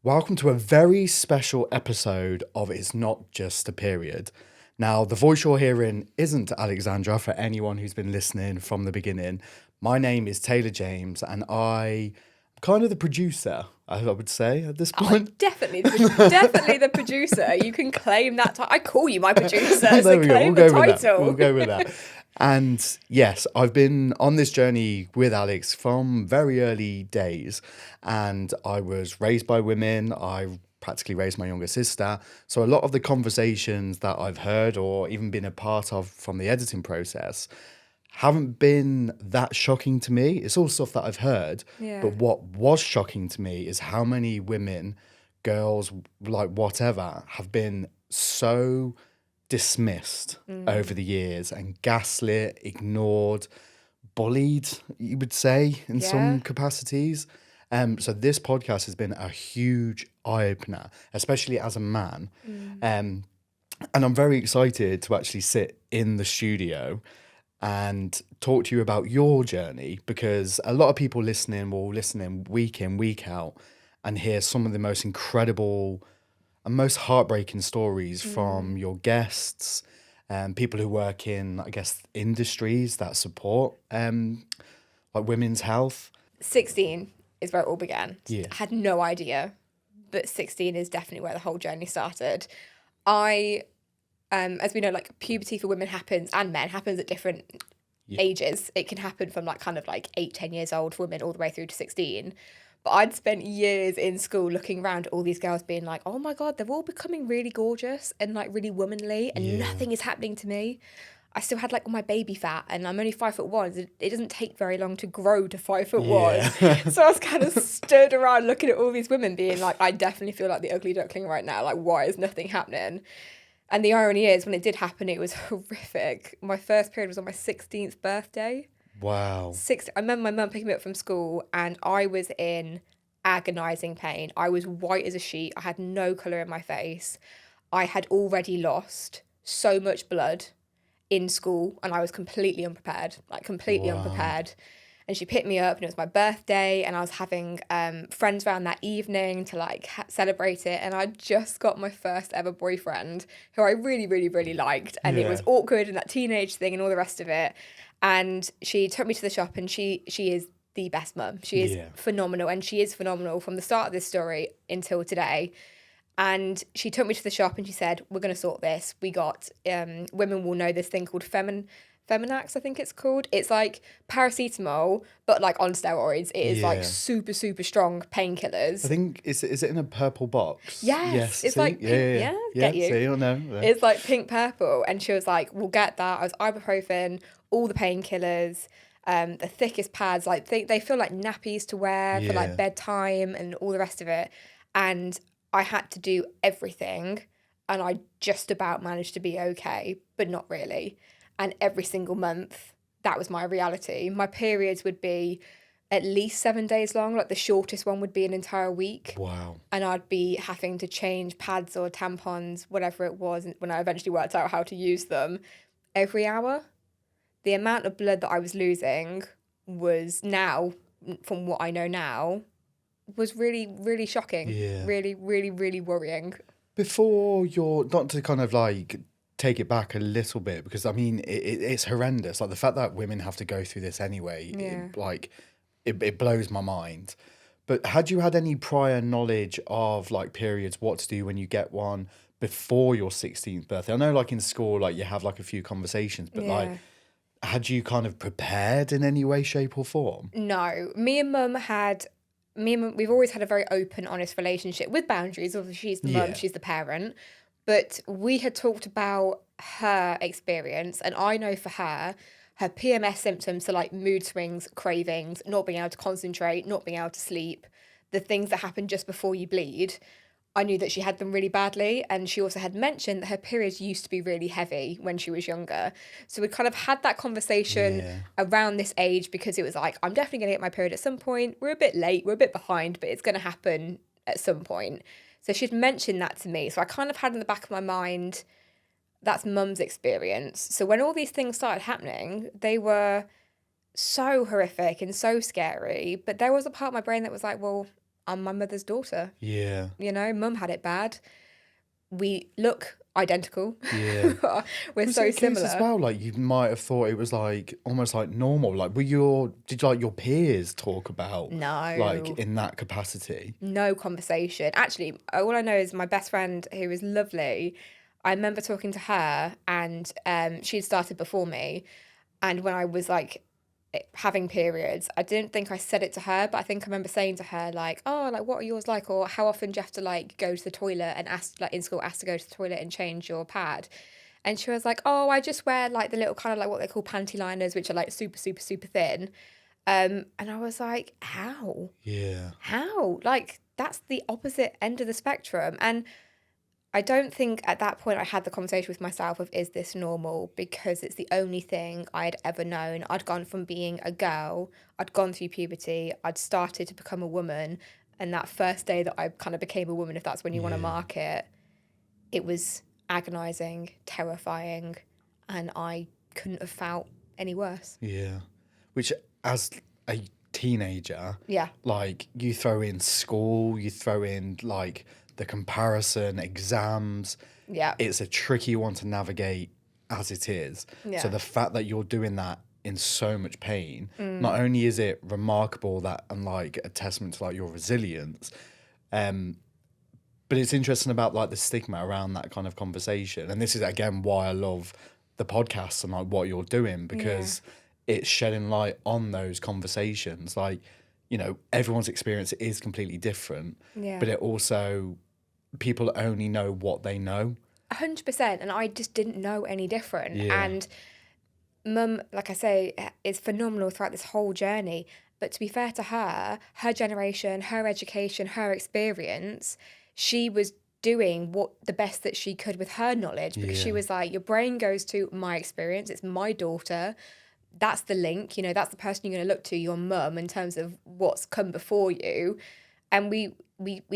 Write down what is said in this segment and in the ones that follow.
Welcome to a very special episode of It's Not Just a Period. Now, the voice you're hearing isn't Alexandra for anyone who's been listening from the beginning. My name is Taylor James and I'm kind of the producer, I would say, at this point. Definitely the producer. You can claim that title. I call you my producer, There so we go. claim We'll the go with that. title. We'll go with that. And yes, I've been on this journey with Alex from very early days. And I was raised by women. I practically raised my younger sister. So a lot of the conversations that I've heard or even been a part of from the editing process haven't been that shocking to me. It's all stuff that I've heard. Yeah. But what was shocking to me is how many women, girls, like whatever, have been so dismissed over the years and gaslit, ignored, bullied, you would say, in some capacities. So this podcast has been a huge eye-opener, especially as a man. And I'm very excited to actually sit in the studio and talk to you about your journey, because a lot of people listening will listen in, week out, and hear some of the most incredible and most heartbreaking stories from your guests and people who work in, I guess, industries that support like women's health. 16 is where it all began. Yeah. I had no idea, but 16 is definitely where the whole journey started. As we know, like puberty for women happens and men happens at different ages. It can happen from like 8-10 years old for women all the way through to 16. But I'd spent years in school looking around at all these girls being like, oh my God, they're all becoming really gorgeous and like really womanly and nothing is happening to me. I still had like my baby fat and I'm only 5'1". It doesn't take very long to grow to 5'1". So I was kind of stood around looking at all these women being like, I definitely feel like the ugly duckling right now. Like, why is nothing happening? And the irony is when it did happen, it was horrific. My first period was on my 16th birthday. Wow. I remember my mum picking me up from school and I was in agonising pain. I was white as a sheet. I had no colour in my face. I had already lost so much blood in school and I was completely unprepared, unprepared. And she picked me up and it was my birthday and I was having friends around that evening to like celebrate it. And I just got my first ever boyfriend who I really, really, really liked. And it was awkward and that teenage thing and all the rest of it. And she took me to the shop and she is the best mum. She is phenomenal. And she is phenomenal from the start of this story until today. And she took me to the shop and she said, we're going to sort this. We got, women will know this thing called Feminax, I think it's called. It's like paracetamol, but like on steroids. It is like super, super strong painkillers. I think, is it in a purple box? Yes. It's see? like pink, get you. See, you'll know. Yeah. It's like pink purple. And she was like, we'll get that. I was ibuprofen, all the painkillers, the thickest pads. Like they feel like nappies to wear for like bedtime and all the rest of it. And I had to do everything. And I just about managed to be okay, but not really. And every single month, that was my reality. My periods would be at least 7 days long. Like the shortest one would be an entire week. Wow. And I'd be having to change pads or tampons, whatever it was, when I eventually worked out how to use them, every hour. The amount of blood that I was losing was now, from what I know now, was really, really shocking. Yeah. Really, really, really worrying. Before not to kind of like take it back a little bit, because I mean it's horrendous, like the fact that women have to go through this anyway, it blows my mind. But had you had any prior knowledge of like periods, what to do when you get one before your 16th birthday? I know like in school like you have like a few conversations, but like had you kind of prepared in any way, shape or form? No, me and mum, we've always had a very open, honest relationship with boundaries. Obviously she's the mum, she's the parent. But we had talked about her experience, and I know for her PMS symptoms, so like mood swings, cravings, not being able to concentrate, not being able to sleep, the things that happen just before you bleed, I knew that she had them really badly. And she also had mentioned that her periods used to be really heavy when she was younger. So we kind of had that conversation around this age, because it was like, I'm definitely going to get my period at some point. We're a bit late, we're a bit behind, but it's going to happen at some point. So she'd mentioned that to me. So I kind of had in the back of my mind, that's mum's experience. So when all these things started happening, they were so horrific and so scary. But there was a part of my brain that was like, well, I'm my mother's daughter. Yeah. You know, mum had it bad. We look identical. Yeah. We're Was so it a case similar. as well? Like you might have thought it was like almost like normal. Like did like your peers talk about like No. in that capacity? No conversation. Actually, all I know is my best friend, who was lovely, I remember talking to her, and she'd started before me. And when I was like having periods, I didn't think I said it to her, but I think I remember saying to her, like, oh, like, what are yours like? Or how often do you have to like go to the toilet and ask, like in school, ask to go to the toilet and change your pad? And she was like, oh, I just wear like the little kind of like what they call panty liners, which are like super, super, super thin. And I was like, how? Yeah. How? Like, that's the opposite end of the spectrum. And I don't think at that point I had the conversation with myself of, is this normal? Because it's the only thing I'd ever known. I'd gone from being a girl, I'd gone through puberty, I'd started to become a woman. And that first day that I kind of became a woman, if that's when you want to mark it, it was agonizing, terrifying, and I couldn't have felt any worse. Yeah. Which, as a teenager, Yeah. like you throw in school, you throw in like the comparison, exams. Yeah. It's a tricky one to navigate as it is. Yeah. So the fact that you're doing that in so much pain, not only is it remarkable that and like a testament to like your resilience, but it's interesting about like the stigma around that kind of conversation. And this is again why I love the podcast and like what you're doing, because it's shedding light on those conversations. Like, you know, everyone's experience is completely different, but it also, people only know what they know. 100%. And I just didn't know any different. Yeah. And mum, like I say, is phenomenal throughout this whole journey. But to be fair to her, her generation, her education, her experience, she was doing what the best that she could with her knowledge, because she was like, your brain goes to my experience, it's my daughter. That's the link, you know, that's the person you're going to look to, your mum, in terms of what's come before you. And we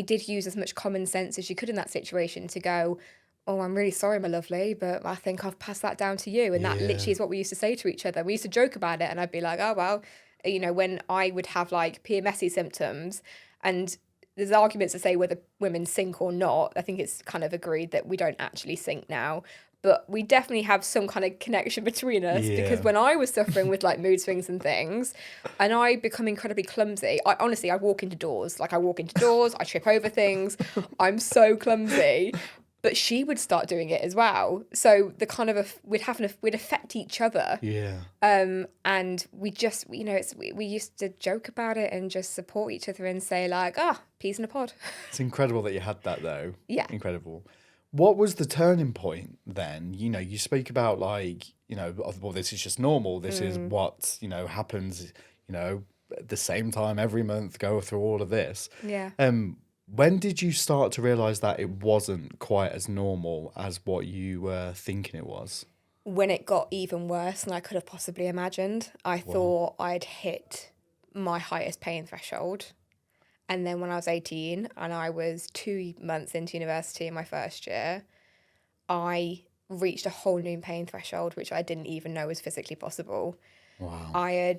did use as much common sense as you could in that situation to go, oh, I'm really sorry, my lovely, but I think I've passed that down to you. And that literally is what we used to say to each other. We used to joke about it, and I'd be like, oh, well, you know, when I would have like PMSy symptoms, and there's arguments to say whether women sink or not. I think it's kind of agreed that we don't actually sink now. But we definitely have some kind of connection between us, because when I was suffering with like mood swings and things, and I become incredibly clumsy, I walk into doors. Like I walk into doors, I trip over things. I'm so clumsy. But she would start doing it as well. So the kind of we'd affect each other. Yeah. And we just, you know, we used to joke about it and just support each other and say like, peas in a pod. It's incredible that you had that though. Yeah. Incredible. What was the turning point then? You know, you speak about like, you know, well, this is just normal. This is what, you know, happens, you know, at the same time every month, go through all of this. Yeah. When did you start to realise that it wasn't quite as normal as what you were thinking it was? When it got even worse than I could have possibly imagined. I thought I'd hit my highest pain threshold. And then when I was 18 and I was 2 months into university in my first year, I reached a whole new pain threshold, which I didn't even know was physically possible. Wow.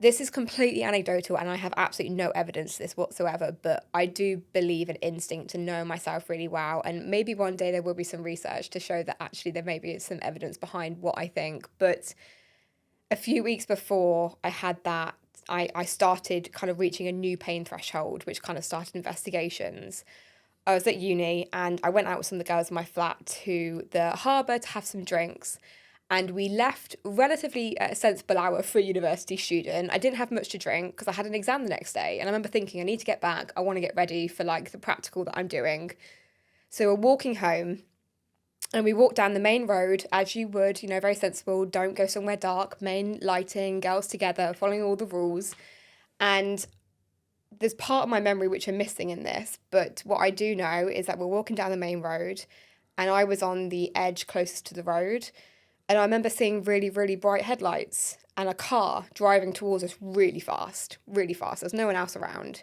This is completely anecdotal and I have absolutely no evidence to this whatsoever, but I do believe in instinct to know myself really well. And maybe one day there will be some research to show that actually there may be some evidence behind what I think. But a few weeks before I had that, I started kind of reaching a new pain threshold, which kind of started investigations. I was at uni and I went out with some of the girls in my flat to the harbour to have some drinks. And we left relatively a sensible hour for a university student. I didn't have much to drink because I had an exam the next day. And I remember thinking, I need to get back. I want to get ready for like the practical that I'm doing. So we're walking home and we walked down the main road as you would, you know, very sensible. Don't go somewhere dark, main lighting, girls together, following all the rules. And there's part of my memory which are missing in this. But what I do know is that we're walking down the main road and I was on the edge closest to the road. And I remember seeing really, really bright headlights and a car driving towards us really fast, really fast. There's no one else around.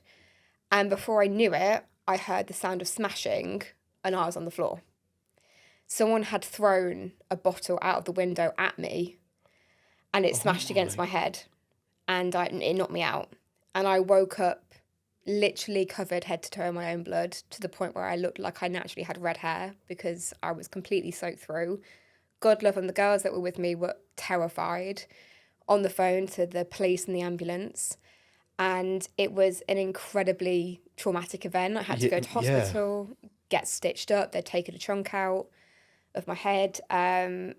And before I knew it, I heard the sound of smashing and I was on the floor. Someone had thrown a bottle out of the window at me and it smashed against my head and it knocked me out. And I woke up literally covered head to toe in my own blood to the point where I looked like I naturally had red hair because I was completely soaked through. God love them, the girls that were with me were terrified, on the phone to the police and the ambulance. And it was an incredibly traumatic event. I had to go to hospital, get stitched up. They'd taken a chunk out of my head. And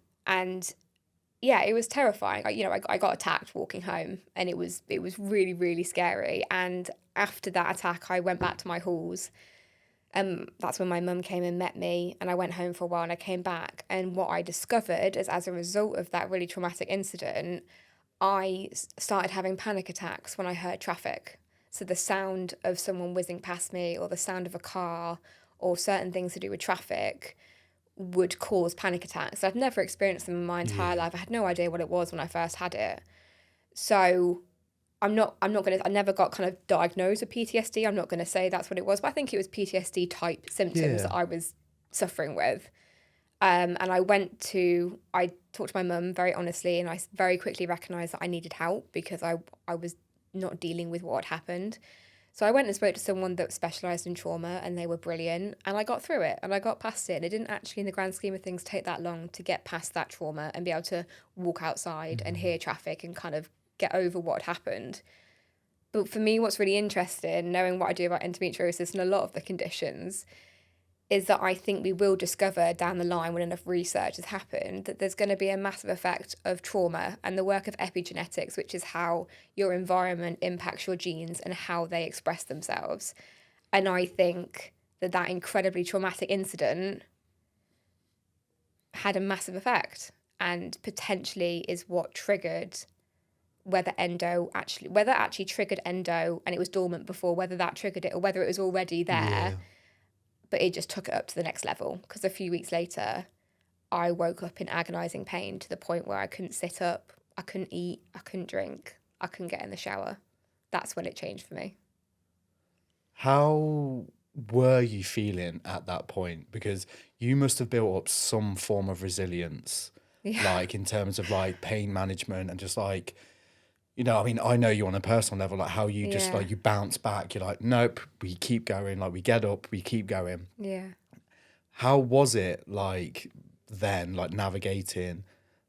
yeah, it was terrifying. I got attacked walking home, and it was really, really scary. And after that attack, I went back to my halls. That's when my mum came and met me, and I went home for a while, and I came back. And what I discovered is, as a result of that really traumatic incident, I started having panic attacks when I heard traffic. So the sound of someone whizzing past me, or the sound of a car, or certain things to do with traffic would cause panic attacks. I'd never experienced them in my entire life. I had no idea what it was when I first had it. So I never got kind of diagnosed with PTSD. I'm not going to say that's what it was, but I think it was PTSD type symptoms that I was suffering with. And I talked to my mum very honestly, and I very quickly recognised that I needed help because I was not dealing with what had happened. So I went and spoke to someone that specialised in trauma, and they were brilliant, and I got through it and I got past it. And it didn't actually, in the grand scheme of things, take that long to get past that trauma and be able to walk outside and hear traffic and kind of get over what had happened. But for me, what's really interesting, knowing what I do about endometriosis and a lot of the conditions, is that I think we will discover down the line, when enough research has happened, that there's going to be a massive effect of trauma and the work of epigenetics, which is how your environment impacts your genes and how they express themselves. And I think that incredibly traumatic incident had a massive effect, and potentially is what triggered whether actually triggered endo, and it was dormant before, whether that triggered it or whether it was already there. Yeah. But it just took it up to the next level, because a few weeks later, I woke up in agonising pain to the point where I couldn't sit up, I couldn't eat, I couldn't drink, I couldn't get in the shower. That's when it changed for me. How were you feeling at that point? Because you must have built up some form of resilience, like in terms of like pain management and just like, you know, I mean, I know you on a personal level, like how you just like, you bounce back. You're like, nope, we keep going. Like we get up, we keep going. Yeah. How was it like then, like navigating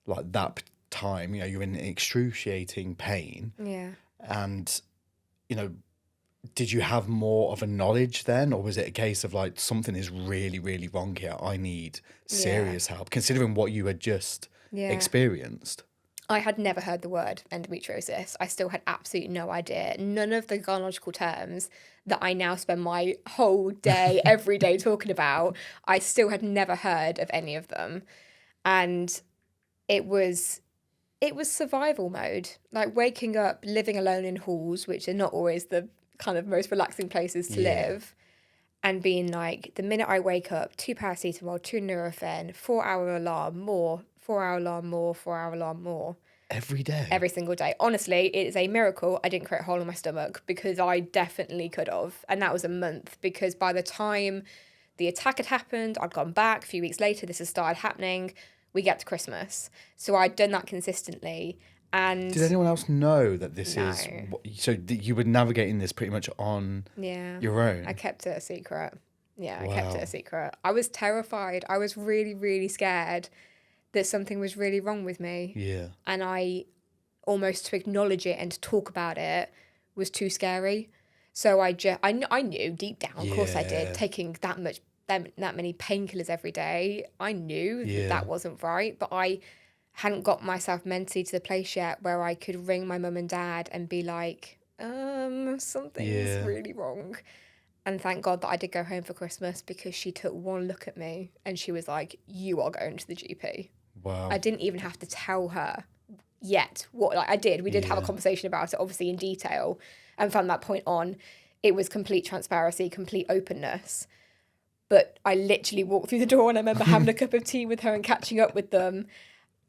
like that time? You know, you're in excruciating pain. Yeah. And, you know, did you have more of a knowledge then? Or was it a case of like, something is really, really wrong here. I need serious help, considering what you had just experienced? I had never heard the word endometriosis. I still had absolutely no idea. None of the gynecological terms that I now spend my whole day, every day talking about, I still had never heard of any of them. And it was survival mode. Like waking up, living alone in halls, which are not always the kind of most relaxing places to live, and being like, the minute I wake up, 2 paracetamol, 2 Nurofen, 4-hour alarm, more, 4-hour alarm, more, 4-hour alarm, more. Every day? Every single day. Honestly, it is a miracle I didn't create a hole in my stomach, because I definitely could have. And that was a month, because by the time the attack had happened, I'd gone back. A few weeks later, this has started happening. We get to Christmas. So I'd done that consistently. And did anyone else know that this is... So you were navigating this pretty much on your own? I kept it a secret. Yeah, I kept it a secret. I was terrified. I was really, really scared that something was really wrong with me. Yeah. And I almost, to acknowledge it and to talk about it was too scary. So I knew deep down, of course I did, taking that many painkillers every day. I knew that wasn't right, but I hadn't got myself mentally to the place yet where I could ring my mum and dad and be like, something's really wrong. And thank God that I did go home for Christmas, because she took one look at me and she was like, you are going to the GP. Wow. I didn't even have to tell her yet what, like I did. We did have a conversation about it, obviously in detail. And from that point on, it was complete transparency, complete openness. But I literally walked through the door, and I remember having a cup of tea with her and catching up with them.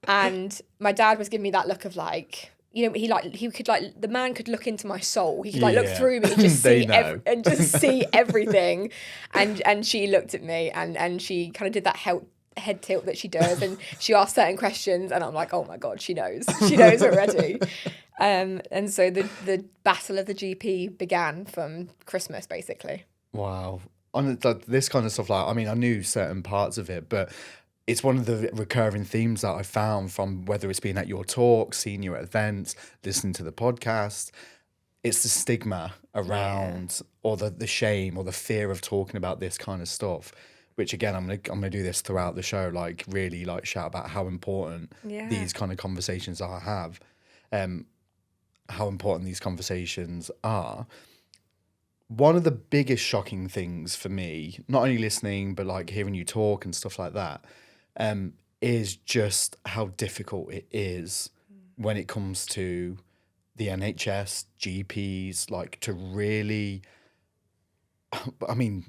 And my dad was giving me that look of like, you know, he could the man could look into my soul. He could look through me and just see everything. And she looked at me and she kind of did that head tilt that she does, and she asked certain questions, and I'm like, oh my God, she knows already. And so the battle of the GP began from Christmas, basically. Wow. On this kind of stuff, like, I mean, I knew certain parts of it, but it's one of the recurring themes that I found from whether it's been at your talks, seeing you at events, listening to the podcast. It's the stigma around or the shame or the fear of talking about this kind of stuff, which again, I'm gonna do this throughout the show, like really like shout about how important these kind of conversations how important these conversations are. One of the biggest shocking things for me, not only listening, but like hearing you talk and stuff like that, is just how difficult it is when it comes to the NHS, GPs, like to really, I mean,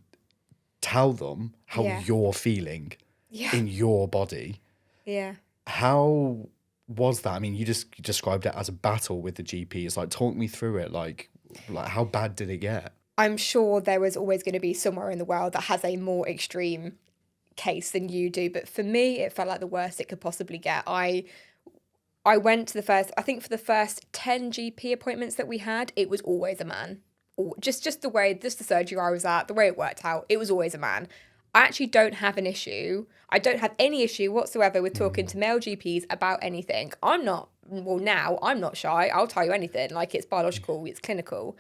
tell them how you're feeling in your body. Yeah. How was that? I mean, you just described it as a battle with the GPs. Like, talk me through it. Like how bad did it get? I'm sure there was always going to be somewhere in the world that has a more extreme case than you do. But for me, it felt like the worst it could possibly get. I went to for the first 10 GP appointments that we had, it was always a man. Just the surgery I was at, the way it worked out, it was always a man. I actually don't have an issue. I don't have any issue whatsoever with talking to male GPs about anything. Now I'm not shy. I'll tell you anything. Like, it's biological, it's clinical.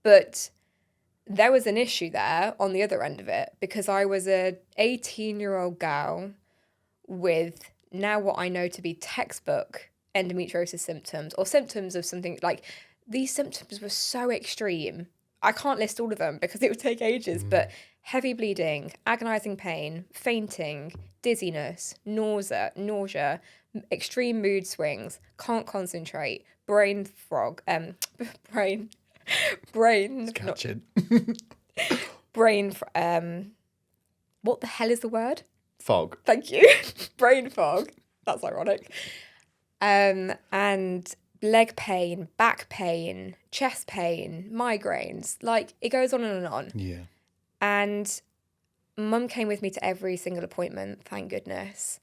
But there was an issue there on the other end of it, because I was a 18-year-old girl with now what I know to be textbook endometriosis symptoms, or symptoms of something like, these symptoms were so extreme. I can't list all of them because it would take ages, but heavy bleeding, agonizing pain, fainting, dizziness, nausea, extreme mood swings, can't concentrate, brain fog, brain, Catching. brain, what the hell is the word? Fog. Thank you. Brain fog. That's ironic. And leg pain, back pain, chest pain, migraines. Like, it goes on and on. Yeah. And Mum came with me to every single appointment, thank goodness.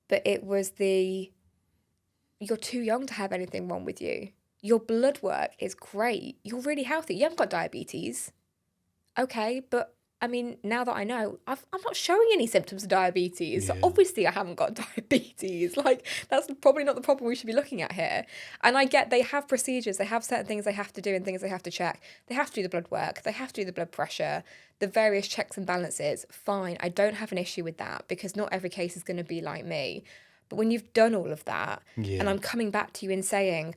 But it was you're too young to have anything wrong with you. Your blood work is great. You're really healthy. You haven't got diabetes. Okay, but I mean, now that I know, I'm not showing any symptoms of diabetes. So obviously I haven't got diabetes. Like, that's probably not the problem we should be looking at here. And I get they have procedures. They have certain things they have to do and things they have to check. They have to do the blood work. They have to do the blood pressure, the various checks and balances. Fine. I don't have an issue with that, because not every case is going to be like me. But when you've done all of that, and I'm coming back to you and saying,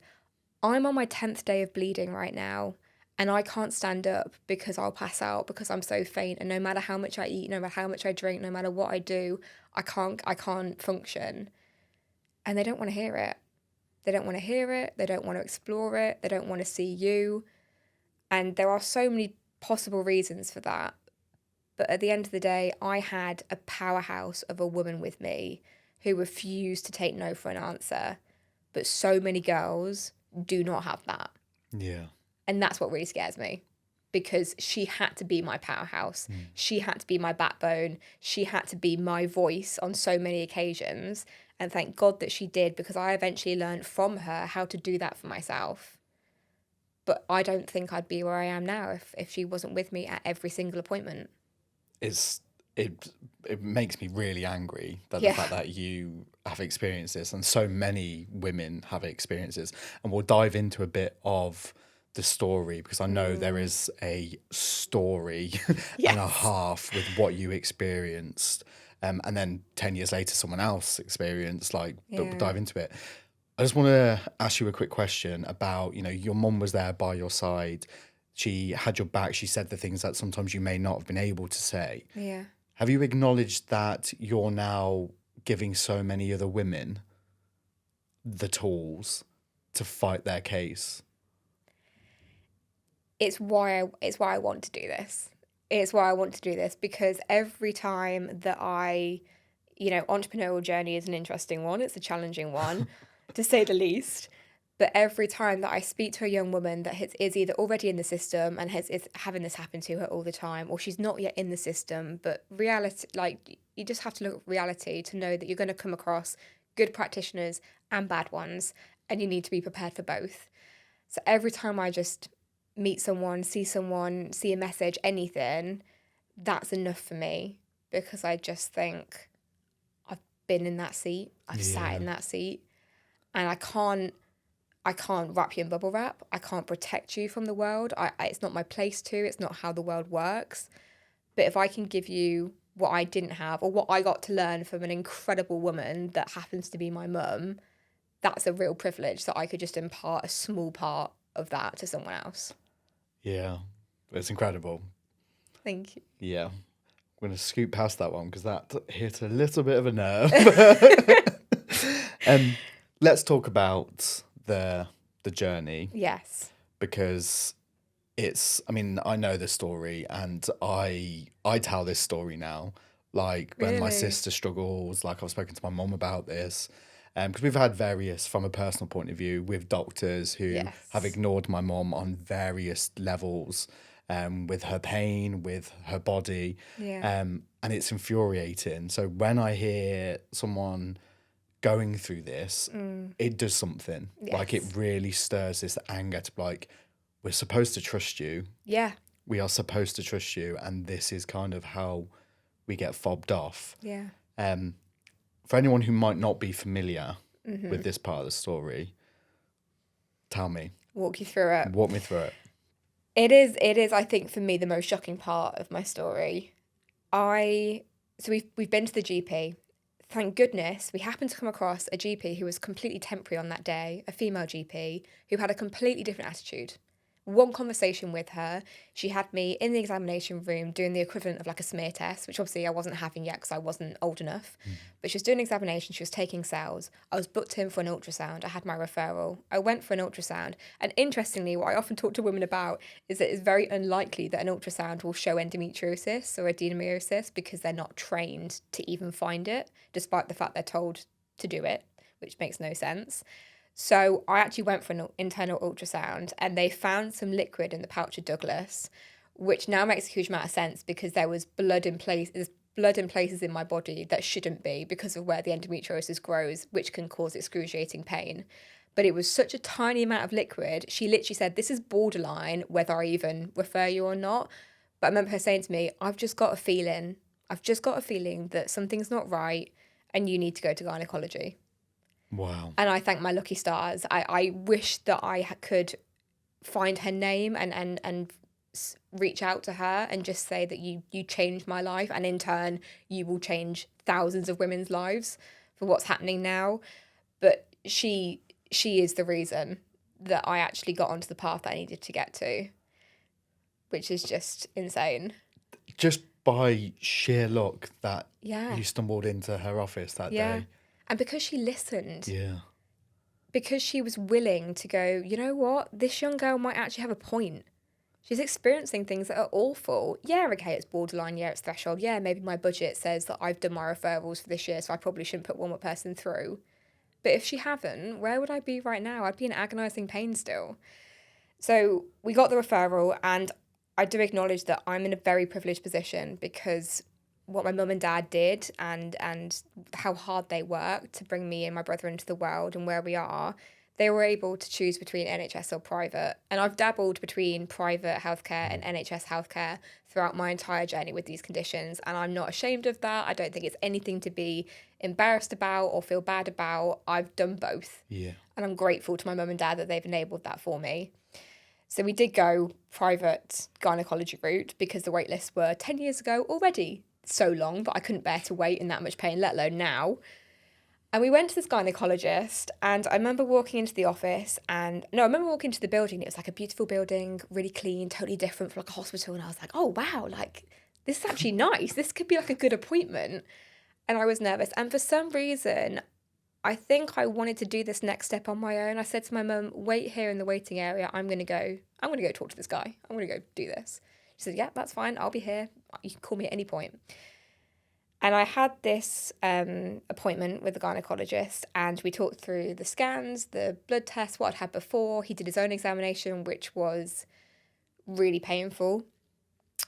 I'm on my 10th day of bleeding right now, and I can't stand up because I'll pass out because I'm so faint. And no matter how much I eat, no matter how much I drink, no matter what I do, I can't function. And they don't want to hear it. They don't want to hear it. They don't want to explore it. They don't want to see you. And there are so many possible reasons for that. But at the end of the day, I had a powerhouse of a woman with me who refused to take no for an answer. But so many girls do not have that. Yeah. And that's what really scares me, because she had to be my powerhouse. She had to be my backbone. She had to be my voice on so many occasions. And thank God that she did, because I eventually learned from her how to do that for myself. But I don't think I'd be where I am now if she wasn't with me at every single appointment. It makes me really angry that the fact that you have experienced this, and so many women have experienced this. And we'll dive into a bit of the story, because I know there is a story and a half with what you experienced, and then 10 years later someone else experienced, but we'll dive into it. I just want to ask you a quick question about, your mum was there by your side, she had your back, she said the things that sometimes you may not have been able to say. Have you acknowledged that you're now giving so many other women the tools to fight their case? It's why I want to do this. It's why I want to do this, because every time that entrepreneurial journey is an interesting one. It's a challenging one, to say the least. But every time that I speak to a young woman that is either already in the system and is having this happen to her all the time, or she's not yet in the system, but reality, you just have to look at reality to know that you're going to come across good practitioners and bad ones. and you need to be prepared for both. So every time I just meet someone, see a message, anything, that's enough for me, because I just think I've been in that seat, I've sat in that seat, and I can't wrap you in bubble wrap. I can't protect you from the world. It's not my place to. It's not how the world works. But if I can give you what I didn't have, or what I got to learn from an incredible woman that happens to be my mum, that's a real privilege that I could just impart a small part of that to someone else. Yeah, it's incredible. Thank you. Yeah. I'm going to scoot past that one because that hit a little bit of a nerve. Let's talk about the journey. Yes. Because I know the story, and I tell this story now. Like, when my sister struggles, like, I've spoken to my mum about this. Because we've had various, from a personal point of view, with doctors who have ignored my mum on various levels, with her pain, with her body. Yeah. And it's infuriating. So when I hear someone going through this, it does something. Yes. Like, it really stirs this anger to be like, we're supposed to trust you. Yeah. We are supposed to trust you. And this is kind of how we get fobbed off. Yeah. For anyone who might not be familiar with this part of the story, tell me. Walk you through it. Walk me through it. It is, I think, for me, the most shocking part of my story. So we've been to the GP. Thank goodness we happened to come across a GP who was completely temporary on that day, a female GP, who had a completely different attitude. One conversation with her, she had me in the examination room doing the equivalent of like a smear test, which obviously I wasn't having yet because I wasn't old enough. But she was doing an examination, she was taking cells. I was booked in for an ultrasound. I had my referral. I went for an ultrasound. And interestingly, what I often talk to women about is that it's very unlikely that an ultrasound will show endometriosis or adenomyosis because they're not trained to even find it, despite the fact they're told to do it, which makes no sense. So I actually went for an internal ultrasound, and they found some liquid in the pouch of Douglas, which now makes a huge amount of sense because there was blood in places in my body that shouldn't be because of where the endometriosis grows, which can cause excruciating pain. But it was such a tiny amount of liquid. She literally said, this is borderline whether I even refer you or not. But I remember her saying to me, I've just got a feeling that something's not right and you need to go to gynecology. Wow. And I thank my lucky stars. I wish that I could find her name and reach out to her and just say that you changed my life, and in turn you will change thousands of women's lives for what's happening now. But she is the reason that I actually got onto the path that I needed to get to, which is just insane. Just by sheer luck that Yeah. you stumbled into her office that day. And because she listened. Yeah. Because she was willing to go, you know what? This young girl might actually have a point. She's experiencing things that are awful. Yeah, okay, it's borderline. Yeah, it's threshold. Yeah, maybe my budget says that I've done my referrals for this year, so I probably shouldn't put one more person through. But if she hadn't, where would I be right now? I'd be in agonising pain still. So we got the referral, and I do acknowledge that I'm in a very privileged position because what my mum and dad did and how hard they worked to bring me and my brother into the world and where we are, they were able to choose between NHS or private. And I've dabbled between private healthcare and NHS healthcare throughout my entire journey with these conditions. And I'm not ashamed of that. I don't think it's anything to be embarrassed about or feel bad about. I've done both. Yeah. And I'm grateful to my mum and dad that they've enabled that for me. So we did go private gynecology route because the wait lists were 10 years ago already so long that I couldn't bear to wait in that much pain, let alone now. And we went to this gynecologist, and I remember walking into the office, I remember walking into the building. It was like a beautiful building, really clean, totally different from like a hospital. And I was like, oh, wow, like this is actually nice. This could be like a good appointment. And I was nervous. And for some reason, I think I wanted to do this next step on my own. I said to my mum, wait here in the waiting area. I'm going to go talk to this guy. I'm going to go do this. She said, yeah, that's fine. I'll be here. You can call me at any point. And I had this appointment with the gynecologist, and we talked through the scans, the blood tests, what I'd had before. He did his own examination, which was really painful,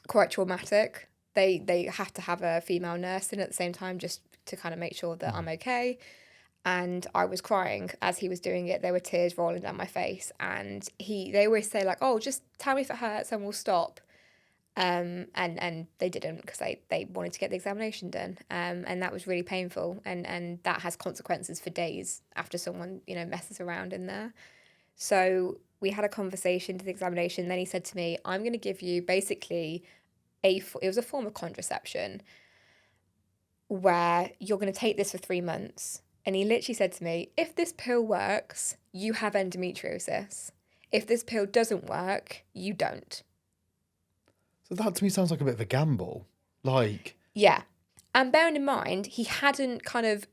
quite traumatic. They have to have a female nurse in at the same time just to kind of make sure that I'm okay. and I was crying as he was doing it. There were tears rolling down my face, and they always say like, oh, just tell me if it hurts and we'll stop. And they didn't, because they wanted to get the examination done. And that was really painful, and that has consequences for days after someone, messes around in there. So we had a conversation to the examination. Then he said to me, I'm going to give you basically it was a form of contraception where you're going to take this for 3 months. And he literally said to me, if this pill works, you have endometriosis. If this pill doesn't work, you don't. So that to me sounds like a bit of a gamble. Yeah. And bearing in mind, he hadn't kind of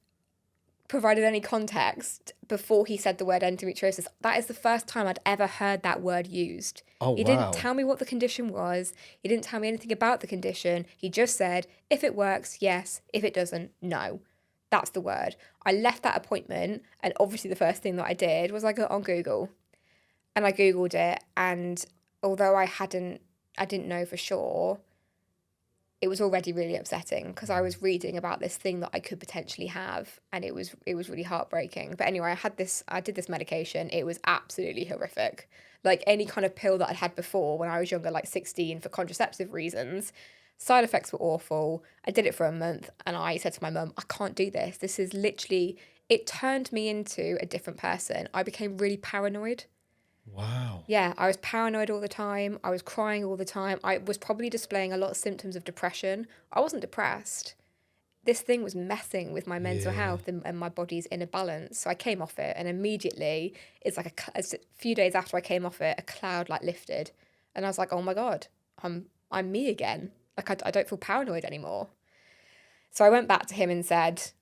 provided any context before he said the word endometriosis. That is the first time I'd ever heard that word used. Oh, He wow. didn't tell me what the condition was. He didn't tell me anything about the condition. He just said, if it works, yes. If it doesn't, no. That's the word. I left that appointment, and obviously the first thing that I did was I got on Google. And I Googled it, and although I didn't know for sure, it was already really upsetting, because I was reading about this thing that I could potentially have, and it was really heartbreaking. But anyway, I did this medication. It was absolutely horrific. Like any kind of pill that I'd had before when I was younger, like 16, for contraceptive reasons. Side effects were awful. I did it for a month, and I said to my mum, I can't do this. This is literally, it turned me into a different person. I became really paranoid. Wow. Yeah, I was paranoid all the time. I was crying all the time. I was probably displaying a lot of symptoms of depression. I wasn't depressed. This thing was messing with my mental health and my body's inner balance. So I came off it, and immediately, it's like a few days after I came off it, a cloud like lifted, and I was like, oh my God, I'm me again. Like I don't feel paranoid anymore. So I went back to him and said,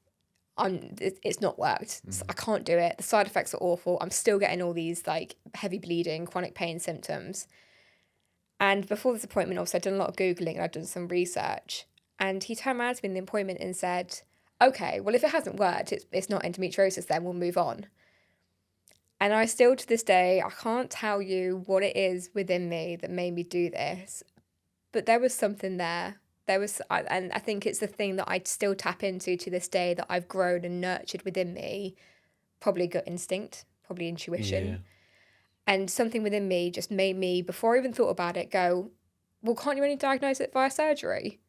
it's not worked. So I can't do it. The side effects are awful. I'm still getting all these like heavy bleeding, chronic pain symptoms. And before this appointment, also, I'd done a lot of Googling and I'd done some research. And he turned around to me in the appointment and said, okay, well, if it hasn't worked, it's not endometriosis, then we'll move on. And I still, to this day, I can't tell you what it is within me that made me do this. But there was something there. And I think it's the thing that I still tap into to this day, that I've grown and nurtured within me. Probably gut instinct, probably intuition. Yeah. And something within me just made me, before I even thought about it, go, well, can't you only diagnose it via surgery?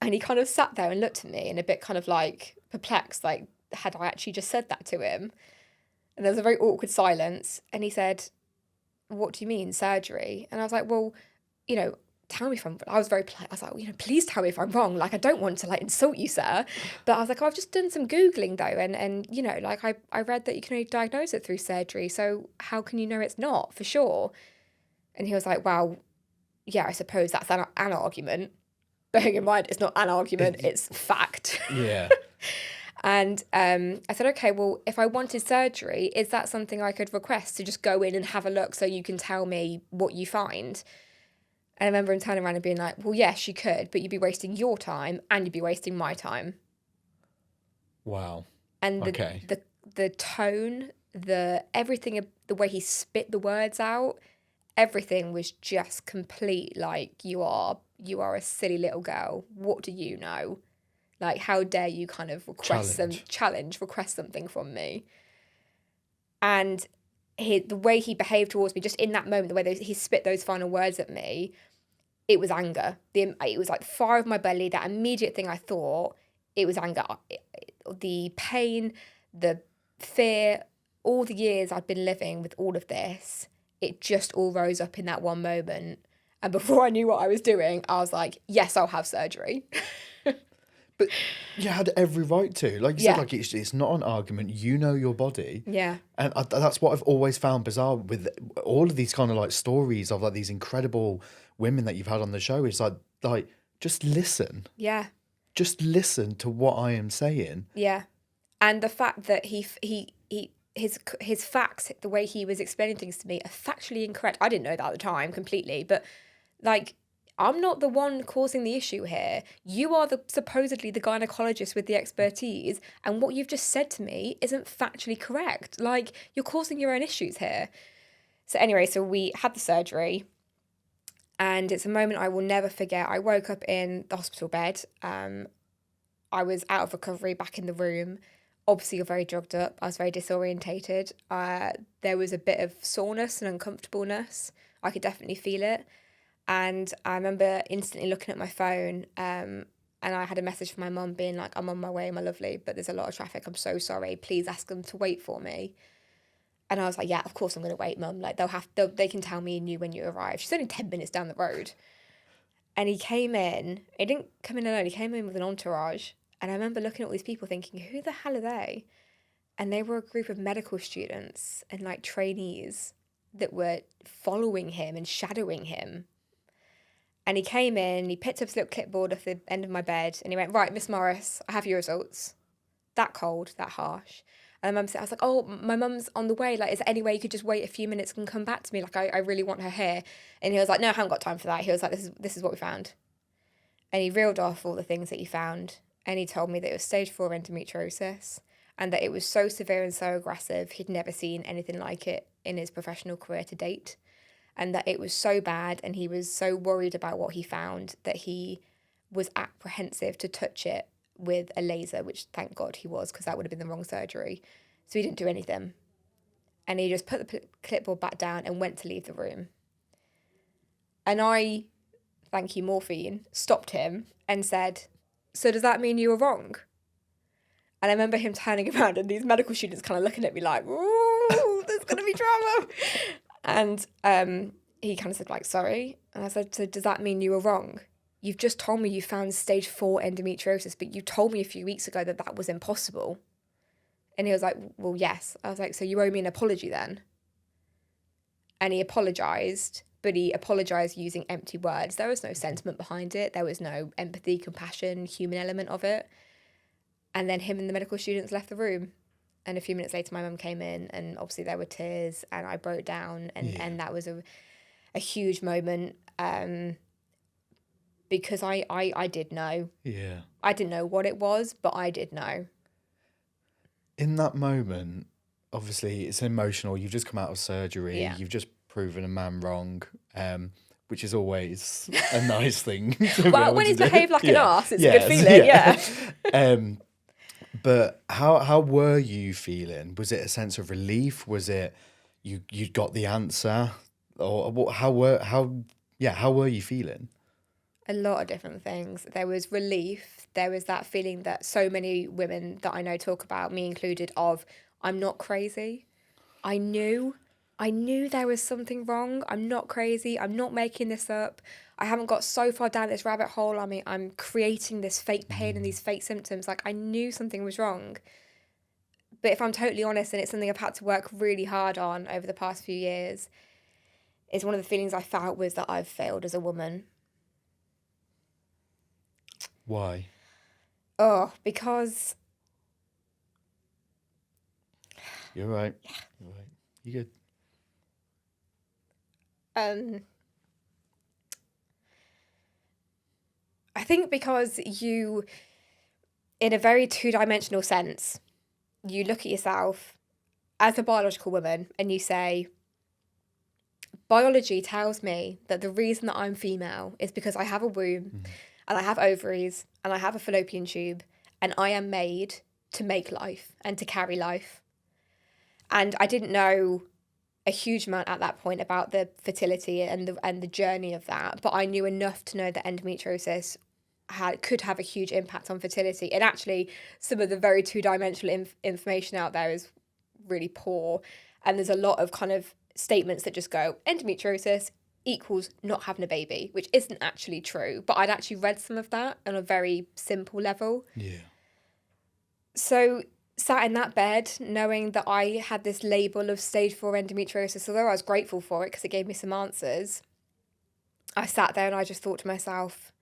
And he kind of sat there and looked at me in a bit kind of like perplexed, like, had I actually just said that to him? And there was a very awkward silence. And he said, what do you mean, surgery? And I was like, well, tell me if I'm, I was very polite. I was like, please tell me if I'm wrong. Like, I don't want to like insult you, sir. But I was like, I've just done some Googling though. And like I read that you can only diagnose it through surgery. So how can you know it's not for sure? And he was like, well, yeah, I suppose that's an argument. Bearing in mind, it's not an argument, it's fact. Yeah. And I said, okay, well, if I wanted surgery, is that something I could request, to just go in and have a look so you can tell me what you find? And I remember him turning around and being like, well, yes, you could, but you'd be wasting your time and you'd be wasting my time. Wow. And the tone, everything, the way he spit the words out, everything was just complete, like, you are a silly little girl. What do you know? Like, how dare you kind of request something from me? And the way he behaved towards me, just in that moment, the way he spit those final words at me, it was anger. It was like fire of my belly. That immediate thing I thought, it was anger. The pain, the fear, all the years I'd been living with all of this, it just all rose up in that one moment. And before I knew what I was doing, I was like, yes, I'll have surgery. But you had every right to. Like you said, like it's not an argument. You know your body. Yeah. And that's what I've always found bizarre with all of these kind of like stories of like these incredible women that you've had on the show. Is like just listen. Yeah. Just listen to what I am saying. Yeah. And the fact that his facts, the way he was explaining things to me, are factually incorrect. I didn't know that at the time completely, but like, I'm not the one causing the issue here. You are supposedly the gynecologist with the expertise, and what you've just said to me isn't factually correct. Like, you're causing your own issues here. So anyway, so we had the surgery, and it's a moment I will never forget. I woke up in the hospital bed. I was out of recovery, back in the room. Obviously, you're very drugged up. I was very disorientated. There was a bit of soreness and uncomfortableness. I could definitely feel it. And I remember instantly looking at my phone, and I had a message from my mum being like, I'm on my way, my lovely, but there's a lot of traffic. I'm so sorry. Please ask them to wait for me. And I was like, yeah, of course I'm going to wait, mum. Like, they can tell me and you when you arrive. She's only 10 minutes down the road. And he came in. He didn't come in alone. He came in with an entourage. And I remember looking at all these people thinking, who the hell are they? And they were a group of medical students and like trainees that were following him and shadowing him. And he came in, he picked up his little clipboard off the end of my bed and he went, right, Miss Morris, I have your results. That cold, that harsh. And I was like, oh, my mum's on the way. Like, is there any way you could just wait a few minutes and come back to me? Like, I really want her here. And he was like, no, I haven't got time for that. He was like, this is what we found. And he reeled off all the things that he found. And he told me that it was stage 4 endometriosis and that it was so severe and so aggressive, he'd never seen anything like it in his professional career to date. And that it was so bad and he was so worried about what he found that he was apprehensive to touch it with a laser, which thank God he was, because that would have been the wrong surgery. So he didn't do anything. And he just put the clipboard back down and went to leave the room. And I, thank you, morphine, stopped him and said, so does that mean you were wrong? And I remember him turning around and these medical students kind of looking at me like, ooh, there's going to be drama. And he kind of said, like, sorry. And I said, so does that mean you were wrong? You've just told me you found stage 4 endometriosis, but you told me a few weeks ago that that was impossible. And he was like, well, yes. I was like, so you owe me an apology then? And he apologised, but he apologised using empty words. There was no sentiment behind it. There was no empathy, compassion, human element of it. And then him and the medical students left the room. And a few minutes later, my mum came in and obviously there were tears and I broke down. And that was a huge moment because I did know. Yeah. I didn't know what it was, but I did know. In that moment, obviously, it's emotional. You've just come out of surgery. Yeah. You've just proven a man wrong, which is always a nice thing. Well, when he's behaved like an arse, it's a good feeling, yeah. But how were you feeling? Was it a sense of relief? Was it you got the answer? Or how were you feeling? A lot of different things. There was relief. There was that feeling that so many women that I know talk about, me included, of I'm not crazy. I knew there was something wrong. I'm not crazy. I'm not making this up. I haven't got so far down this rabbit hole. I mean, I'm creating this fake pain and these fake symptoms. Like, I knew something was wrong. But if I'm totally honest, and it's something I've had to work really hard on over the past few years, is one of the feelings I felt was that I've failed as a woman. Why? Oh, because... You're right. Yeah. You're right. You good? I think because you, in a very two-dimensional sense, you look at yourself as a biological woman and you say, biology tells me that the reason that I'm female is because I have a womb and I have ovaries and I have a fallopian tube and I am made to make life and to carry life. And I didn't know a huge amount at that point about the fertility and the journey of that, but I knew enough to know that endometriosis could have a huge impact on fertility. And actually, some of the very two-dimensional information out there is really poor, and there's a lot of kind of statements that just go endometriosis equals not having a baby, which isn't actually true. But I'd actually read some of that on a very simple level. Yeah. So sat in that bed knowing that I had this label of stage 4 endometriosis, although I was grateful for it because it gave me some answers, I sat there and I just thought to myself,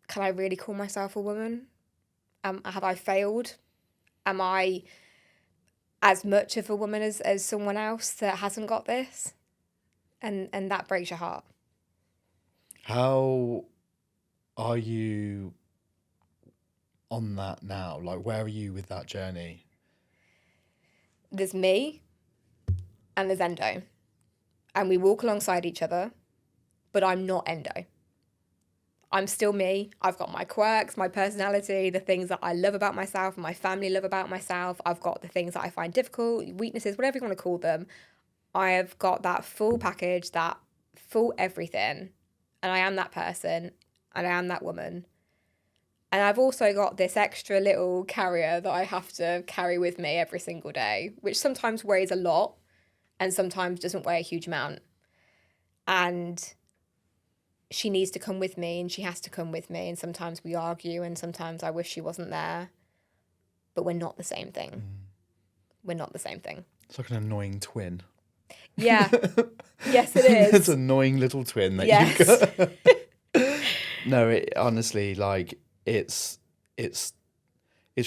can I really call myself a woman? Have I failed? Am I as much of a woman as someone else that hasn't got this? And that breaks your heart. How are you on that now? Like, where are you with that journey? There's me and there's Endo. And we walk alongside each other, but I'm not Endo. I'm still me. I've got my quirks, my personality, the things that I love about myself and my family love about myself. I've got the things that I find difficult, weaknesses, whatever you want to call them. I have got that full package, that full everything. And I am that person and I am that woman. And I've also got this extra little carrier that I have to carry with me every single day, which sometimes weighs a lot and sometimes doesn't weigh a huge amount. And she needs to come with me and she has to come with me. And sometimes we argue and sometimes I wish she wasn't there. But we're not the same thing. We're not the same thing. It's like an annoying twin. Yeah. Yes, it is. It's an annoying little twin that you've got. No, it honestly, like, it's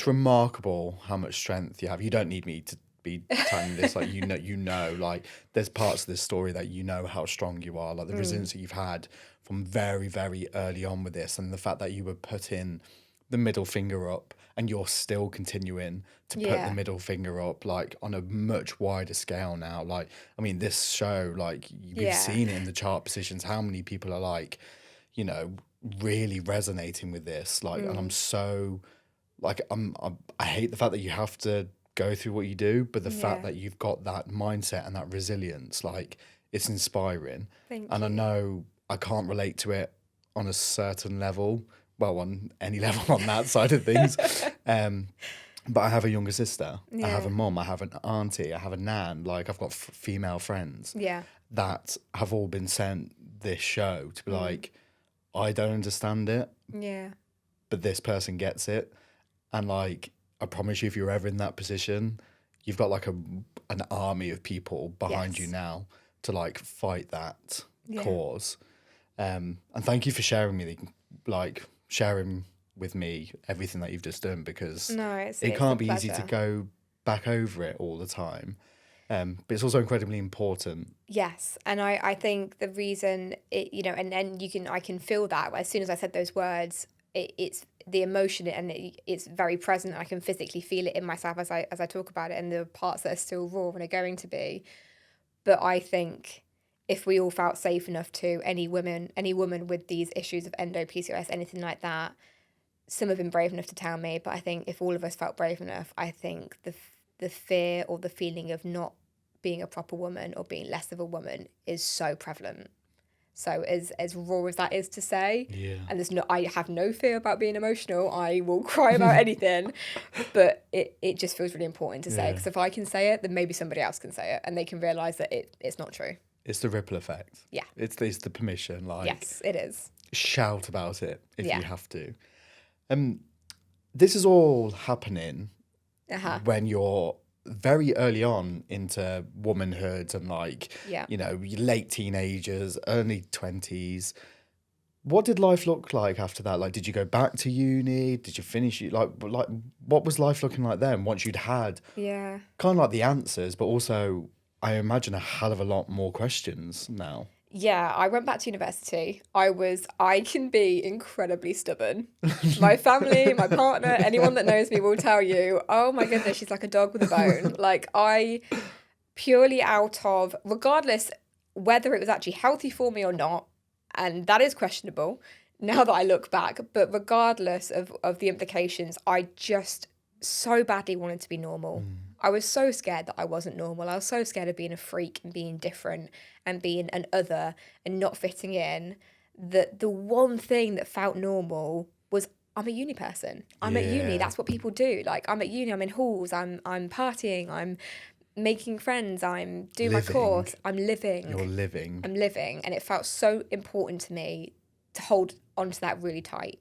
remarkable how much strength you have. You don't need me to be telling this, like, you know, like, there's parts of this story that you know how strong you are, like the resilience that you've had from very, very early on with this, and the fact that you were putting the middle finger up and you're still continuing to put the middle finger up, like, on a much wider scale now. Like, I mean, this show, like, we've seen it in the chart positions, how many people are, like, you know, really resonating with this, like, and I'm so, like, I hate the fact that you have to go through what you do, but the fact that you've got that mindset and that resilience, like, it's inspiring. Thank and you. I know I can't relate to it on a certain level, well, on any level on that side of things, but I have a younger sister, I have a mum, I have an auntie, I have a nan, like, I've got female friends that have all been sent this show to be like, I don't understand it, but this person gets it. And, like, I promise you, if you're ever in that position, you've got, like, an army of people behind you now to, like, fight that cause. And thank you for sharing with me everything that you've just done, because it can't be easy to go back over it all the time. But it's also incredibly important. Yes, and I think the reason it, you know, and I can feel that as soon as I said those words, it's the emotion, and it's very present. I can physically feel it in myself as I talk about it, and the parts that are still raw and are going to be. But I think if we all felt safe enough to, any woman with these issues of PCOS, anything like that, some have been brave enough to tell me, but I think if all of us felt brave enough, I think the fear or the feeling of not being a proper woman or being less of a woman is so prevalent. So as raw as that is to say, and I have no fear about being emotional. I will cry about anything, but it just feels really important to say, because if I can say it, then maybe somebody else can say it, and they can realise that it's not true. It's the ripple effect. Yeah. It's the permission, like, yes, it is. Shout about it if you have to. This is all happening when you're very early on into womanhood and, like, you know, late teenagers, early 20s. What did life look like after that? Like, did you go back to uni? Did you finish it? Like what was life looking like then, once you'd had kind of like the answers, but also, I imagine, a hell of a lot more questions now? Yeah, I went back to university. I can be incredibly stubborn. My family, my partner, anyone that knows me will tell you, oh my goodness, she's like a dog with a bone. Like, I purely out of, regardless whether it was actually healthy for me or not, and that is questionable now that I look back, but regardless of the implications, I just so badly wanted to be normal. I was so scared that I wasn't normal. I was so scared of being a freak and being different and being an other and not fitting in, that the one thing that felt normal was, I'm a uni person. I'm at uni. That's what people do. Like, I'm at uni. I'm in halls. I'm partying. I'm making friends. I'm doing my course. I'm living. You're living. I'm living. And it felt so important to me to hold onto that really tight.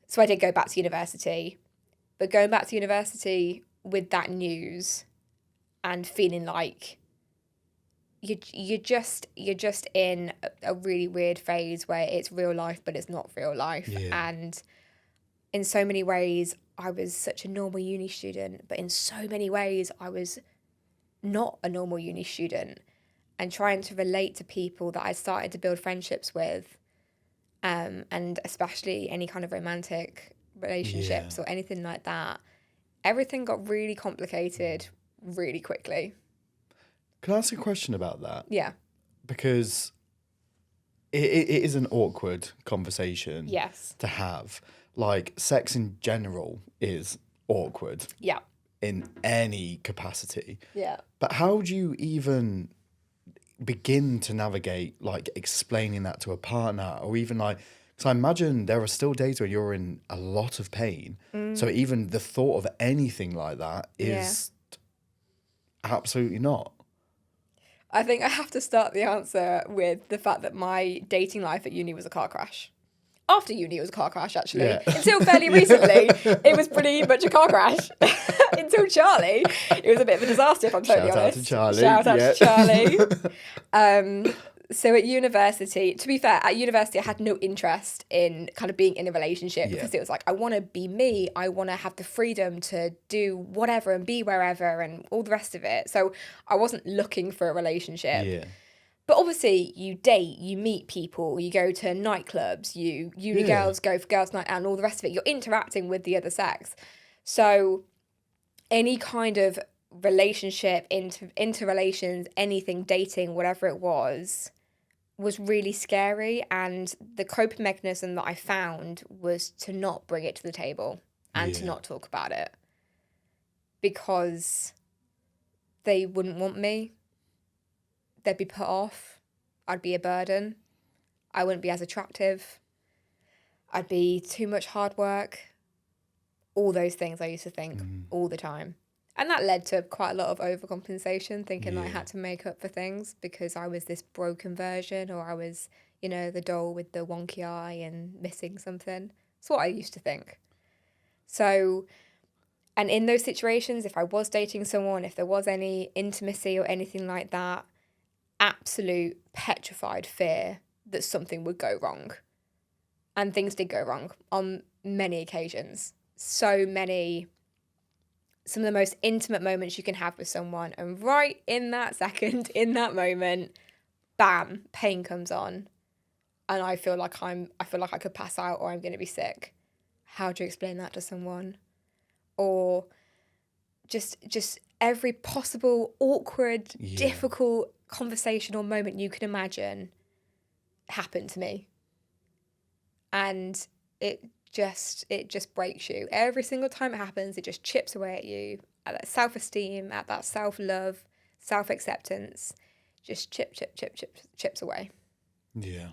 So I did go back to university. But going back to university with that news and feeling like you're just in a really weird phase where it's real life, but it's not real life. And in so many ways, I was such a normal uni student, but in so many ways, I was not a normal uni student, and trying to relate to people that I started to build friendships with, and especially any kind of romantic relationships or anything like that. Everything got really complicated really quickly. Can I ask a question about that? Yeah. Because it is an awkward conversation Yes. to have. Like, sex in general is awkward Yeah. in any capacity. Yeah. But how do you even begin to navigate, like, explaining that to a partner, or even like, because I imagine there are still days where you're in a lot of pain. So even the thought of anything like that is absolutely not. I think I have to start the answer with the fact that my dating life at uni was a car crash. After uni, it was a car crash, actually. Yeah. Until fairly recently, it was pretty much a car crash. Until Charlie, it was a bit of a disaster, if I'm totally honest. Shout out to Charlie. Shout out to Charlie. So at university, to be fair, at university, I had no interest in kind of being in a relationship because it was like, I want to be me. I want to have the freedom to do whatever and be wherever and all the rest of it. So I wasn't looking for a relationship. Yeah. But obviously, you date, you meet people, you go to nightclubs, uni girls go for girls' night out and all the rest of it. You're interacting with the other sex. So any kind of relationship, interrelations, anything, dating, whatever it was really scary. And the coping mechanism that I found was to not bring it to the table and to not talk about it. Because they wouldn't want me. They'd be put off. I'd be a burden. I wouldn't be as attractive. I'd be too much hard work. All those things I used to think all the time. And that led to quite a lot of overcompensation, thinking I had to make up for things because I was this broken version, or I was, the doll with the wonky eye and missing something. That's what I used to think. So, and in those situations, if I was dating someone, if there was any intimacy or anything like that, absolute petrified fear that something would go wrong. And things did go wrong on many occasions. So many, some of the most intimate moments you can have with someone, and right in that second, in that moment, bam, pain comes on. And I feel like I could pass out or I'm going to be sick. How do you explain that to someone? Or just every possible awkward, difficult conversation or moment you can imagine happened to me. And it just breaks you. Every single time it happens, it just chips away at you, at that self-esteem, at that self-love, self-acceptance. Just chips away. Yeah.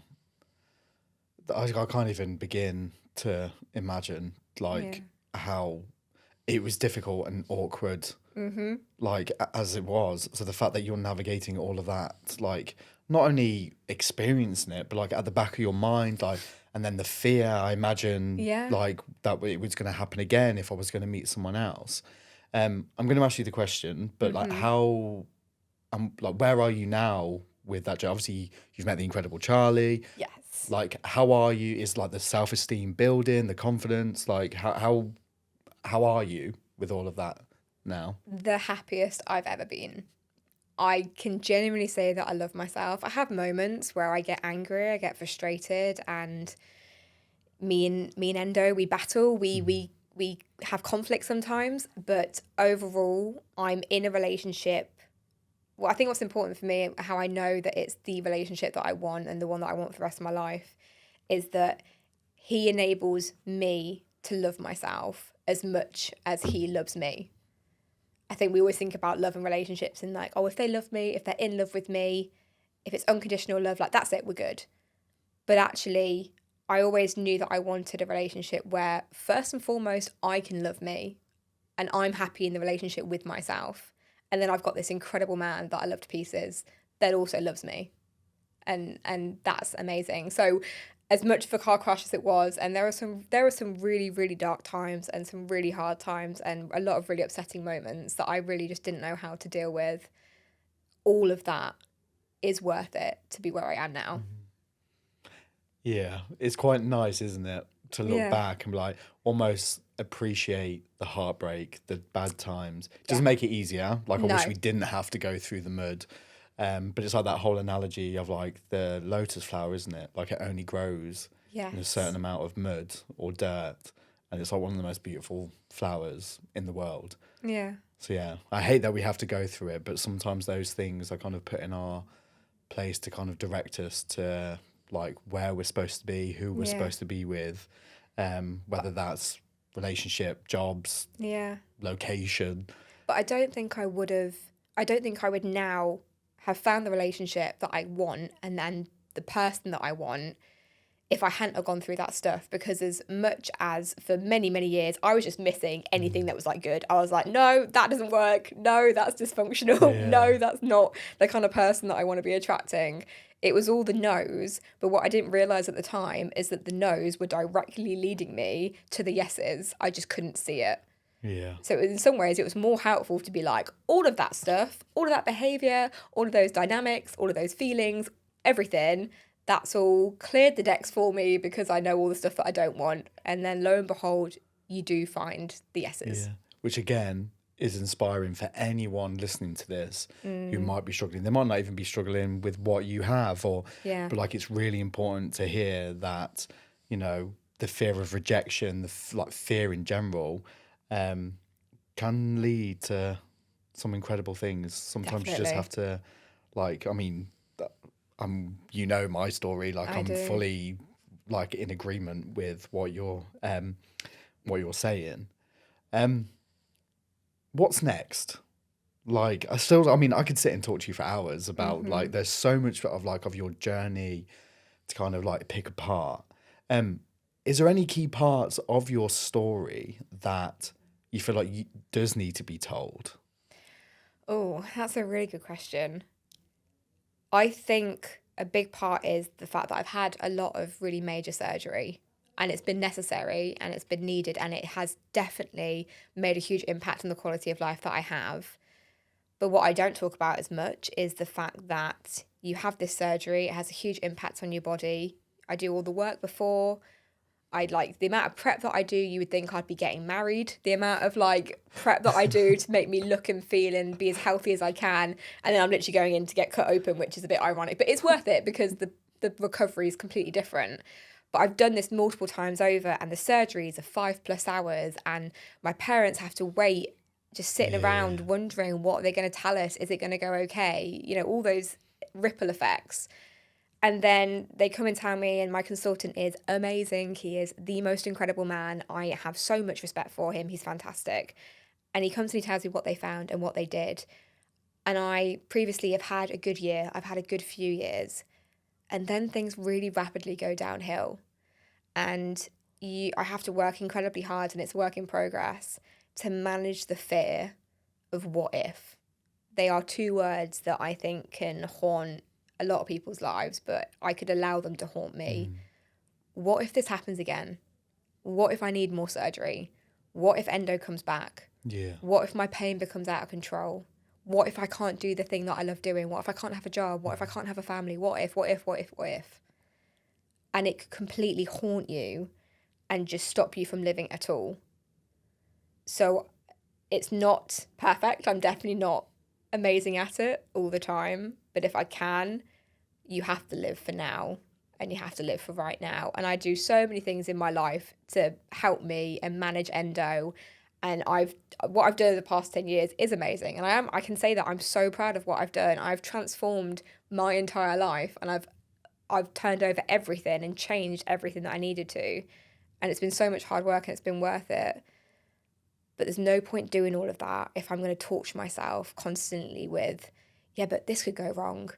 I can't even begin to imagine, how it was difficult and awkward, as it was. So the fact that you're navigating all of that, not only experiencing it, but at the back of your mind, and then the fear, I imagine, that it was going to happen again if I was going to meet someone else. I'm going to ask you the question, but how, where are you now with that? Obviously, you've met the incredible Charlie. Yes. How are you? Is the self-esteem building, the confidence? How are you with all of that now? The happiest I've ever been. I can genuinely say that I love myself. I have moments where I get angry, I get frustrated, and me and Endo, we battle, we have conflict sometimes, but overall, I'm in a relationship. Well, I think what's important for me, how I know that it's the relationship that I want and the one that I want for the rest of my life, is that he enables me to love myself as much as he loves me. I think we always think about love and relationships and if they love me, if they're in love with me, if it's unconditional love, that's it, we're good. But actually, I always knew that I wanted a relationship where, first and foremost, I can love me and I'm happy in the relationship with myself. And then I've got this incredible man that I love to pieces that also loves me. And that's amazing. So as much of a car crash as it was, and there were some really, really dark times and some really hard times and a lot of really upsetting moments that I really just didn't know how to deal with. All of that is worth it to be where I am now. Yeah, it's quite nice, isn't it, to look back and almost appreciate the heartbreak, the bad times. It doesn't make it easier. I wish we didn't have to go through the mud. But it's that whole analogy of the lotus flower, isn't it? It only grows in a certain amount of mud or dirt. And it's one of the most beautiful flowers in the world. Yeah. So I hate that we have to go through it, but sometimes those things are kind of put in our place to kind of direct us to like where we're supposed to be, who we're Yeah. supposed to be with, whether that's relationship, jobs, Yeah. location. But I don't think I would now have found the relationship that I want and then the person that I want if I hadn't have gone through that stuff, because as much as for many, many years, I was just missing anything that was like good. I was like, no, that doesn't work. No, that's dysfunctional. Yeah. No, that's not the kind of person that I want to be attracting. It was all the no's. But what I didn't realize at the time is that the no's were directly leading me to the yeses. I just couldn't see it. Yeah. So in some ways, it was more helpful to be like, all of that stuff, all of that behavior, all of those dynamics, all of those feelings, everything, that's all cleared the decks for me because I know all the stuff that I don't want. And then lo and behold, you do find the yeses. Yeah. Which again is inspiring for anyone listening to this who might be struggling. They might not even be struggling with what you have, Yeah. but like it's really important to hear that, you know, the fear of rejection, like fear in general, can lead to some incredible things. Sometimes you just Definitely. have to, like, I mean, you know my story. Like I I'm do. fully like in agreement with what you're saying. What's next? Like I mean, I could sit and talk to you for hours about like there's so much of your journey to kind of like pick apart. Is there any key parts of your story that you feel like does need to be told? Oh, that's a really good question. I think a big part is the fact that I've had a lot of really major surgery, and it's been necessary and it's been needed, and it has definitely made a huge impact on the quality of life that I have. But what I don't talk about as much is the fact that you have this surgery, it has a huge impact on your body. I do all the work before. I like the amount of prep that I do, you would think I'd be getting married. The amount of like prep that I do to make me look and feel and be as healthy as I can. And then I'm literally going in to get cut open, which is a bit ironic, but it's worth it because the recovery is completely different. But I've done this multiple times over, and the surgeries are 5+ hours, and my parents have to wait just sitting around wondering what they're going to tell us. Is it going to go okay? You know, all those ripple effects. And then they come and tell me, and my consultant is amazing. He is the most incredible man. I have so much respect for him. He's fantastic. And he comes and he tells me what they found and what they did. And I previously have had a good year. I've had a good few years. And then things really rapidly go downhill. And I have to work incredibly hard, and it's a work in progress, to manage the fear of what if. They are two words that I think can haunt a lot of people's lives, but I could allow them to haunt me. What if this happens again? What if I need more surgery? What if endo comes back? Yeah. What if my pain becomes out of control? What if I can't do the thing that I love doing? What if I can't have a job? What if I can't have a family? What if? And it could completely haunt you and just stop you from living at all. So it's not perfect. I'm definitely not amazing at it all the time. But if I can, you have to live for now, and you have to live for right now. And I do so many things in my life to help me and manage endo. And what I've done in the past 10 years is amazing. And I can say that I'm so proud of what I've done. I've transformed my entire life, and I've turned over everything and changed everything that I needed to. And it's been so much hard work, and it's been worth it. But there's no point doing all of that if I'm going to torture myself constantly with, yeah, but this could go wrong.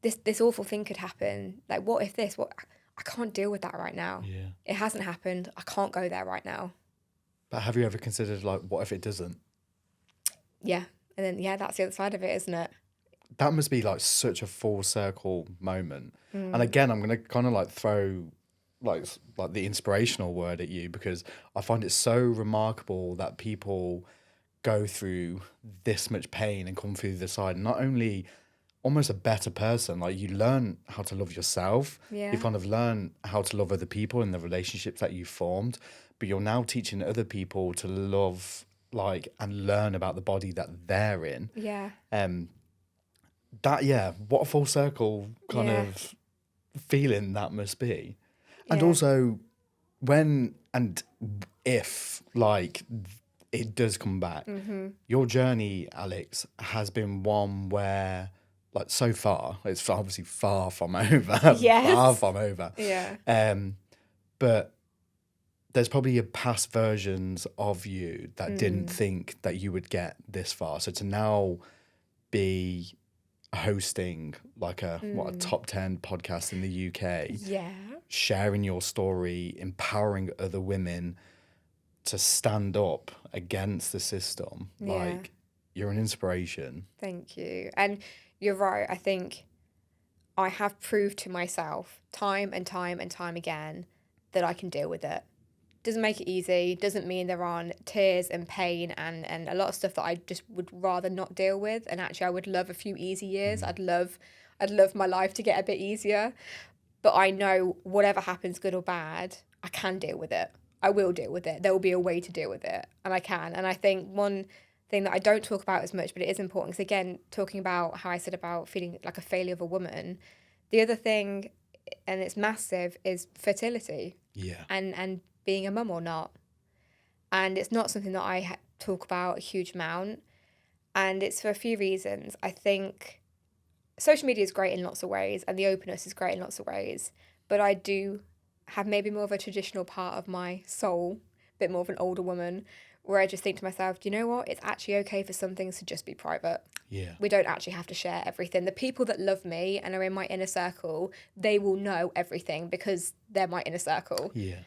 This awful thing could happen. Like, what if this? I can't deal with that right now. Yeah. It hasn't happened. I can't go there right now. But have you ever considered, like, what if it doesn't? Yeah. And then, yeah, that's the other side of it, isn't it? That must be, like, such a full circle moment. And again, I'm going to kind of, like, throw, like the inspirational word at you, because I find it so remarkable that people go through this much pain and come through the side. Not only almost a better person, like, you learn how to love yourself. Yeah. You kind of learn how to love other people and the relationships that you formed, but you're now teaching other people to love, like, and learn about the body that they're in. Yeah. What a full circle kind Yeah. of feeling that must be. And Yeah. also, when and if, like, it does come back, your journey, Alex, has been one where like so far, it's obviously far from over. Yes. Far from over. Yeah. But there's probably a past versions of you that didn't think that you would get this far. So to now be hosting like a top 10 podcast in the UK, Yeah. sharing your story, empowering other women to stand up against the system, Yeah. like you're an inspiration. Thank you. And you're right. I think I have proved to myself time and time and time again that I can deal with it. Doesn't make it easy. Doesn't mean there aren't tears and pain and a lot of stuff that I just would rather not deal with. And actually, I would love a few easy years. I'd love my life to get a bit easier. But I know whatever happens, good or bad, I can deal with it. I will deal with it. There will be a way to deal with it, and I can. And I think one thing that I don't talk about as much, but it is important, because again, talking about how I said about feeling like a failure of a woman, the other thing, and it's massive, is fertility. Yeah. And being a mum or not. And it's not something that I talk about a huge amount. And it's for a few reasons. I think social media is great in lots of ways, and the openness is great in lots of ways. But I do have maybe more of a traditional part of my soul, a bit more of an older woman, where I just think to myself, do you know what? It's actually okay for some things to just be private. Yeah. We don't actually have to share everything. The people that love me and are in my inner circle, they will know everything because they're my inner circle. Yeah.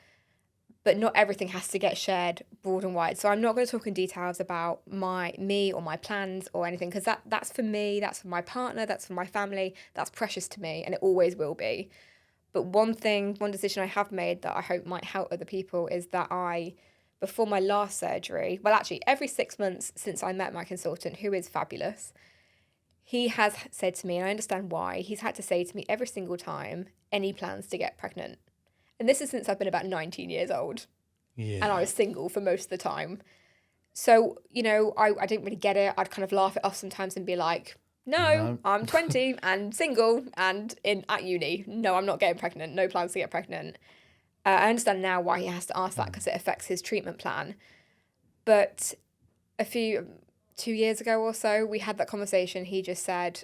But not everything has to get shared broad and wide. So I'm not going to talk in details about me or my plans or anything, because that's for me, that's for my partner, that's for my family, that's precious to me, and it always will be. But one decision I have made that I hope might help other people is that before my last surgery, well, actually, every 6 months since I met my consultant, who is fabulous, he has said to me, and I understand why, he's had to say to me every single time, any plans to get pregnant? And this is since I've been about 19 years old. Yeah. And I was single for most of the time. So, I didn't really get it. I'd kind of laugh it off sometimes and be like, no. I'm 20 and single and at uni. No, I'm not getting pregnant. No plans to get pregnant. I understand now why he has to ask that, because it affects his treatment plan. But 2 years ago or so, we had that conversation. He just said,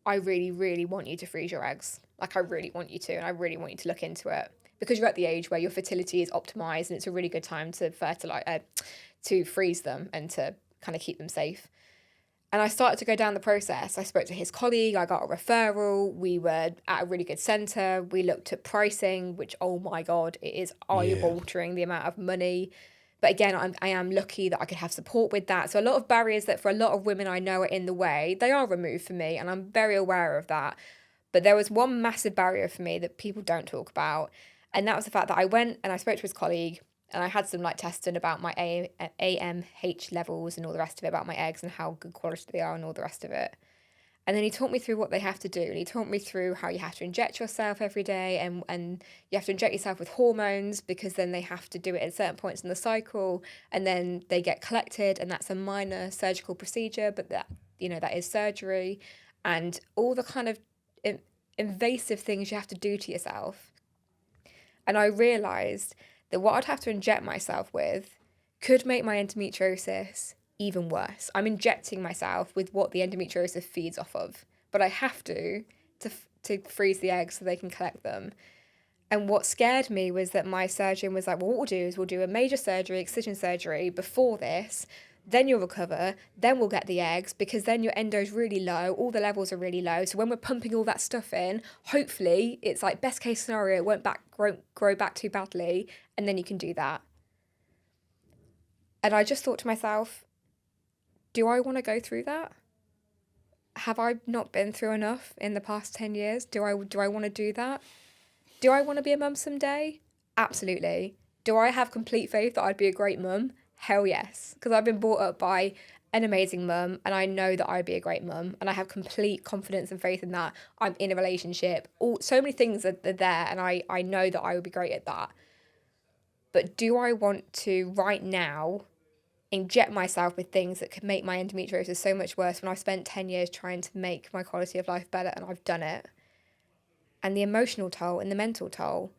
I really, really want you to freeze your eggs. Like, I really want you to, and I really want you to look into it. Because you're at the age where your fertility is optimized, and it's a really good time to to freeze them and to kind of keep them safe. And I started to go down the process. I spoke to his colleague, I got a referral, we were at a really good centre, we looked at pricing, which, oh my God, it is eye-watering, the amount of money. But again, I am lucky that I could have support with that. So a lot of barriers that for a lot of women I know are in the way, they are removed for me, and I'm very aware of that. But there was one massive barrier for me that people don't talk about, and that was the fact that I went and I spoke to his colleague, and I had some testing about my AMH levels and all the rest of it, about my eggs and how good quality they are and all the rest of it. And then he taught me through what they have to do. And he taught me through how you have to inject yourself every day, and you have to inject yourself with hormones, because then they have to do it at certain points in the cycle, and then they get collected, and that's a minor surgical procedure, but that is surgery, and all the kind of invasive things you have to do to yourself. And I realised that what I'd have to inject myself with could make my endometriosis even worse. I'm injecting myself with what the endometriosis feeds off of, but I have to freeze the eggs so they can collect them. And what scared me was that my surgeon was like, well, what we'll do is we'll do a major surgery, excision surgery before this, then you'll recover, then we'll get the eggs, because then your endo's really low, all the levels are really low. So when we're pumping all that stuff in, hopefully it's like best case scenario, it won't grow back too badly, and then you can do that. And I just thought to myself, do I want to go through that? Have I not been through enough in the past 10 years? Do I want to do that? Do I want to be a mum someday? Absolutely. Do I have complete faith that I'd be a great mum? Hell yes, because I've been brought up by an amazing mum, and I know that I'd be a great mum, and I have complete confidence and faith in that. I'm in a relationship. So many things are there, and I know that I would be great at that. But do I want to right now inject myself with things that could make my endometriosis so much worse when I've spent 10 years trying to make my quality of life better, and I've done it? And the emotional toll and the mental toll.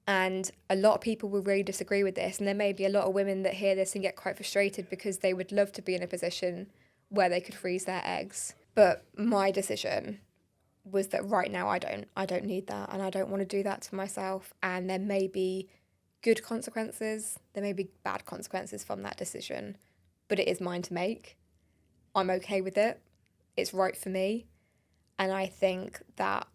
And a lot of people will really disagree with this. And there may be a lot of women that hear this and get quite frustrated because they would love to be in a position where they could freeze their eggs. But my decision was that right now I don't need that, and I don't want to do that to myself. And there may be good consequences, there may be bad consequences from that decision, but it is mine to make. I'm okay with it. It's right for me. And I think that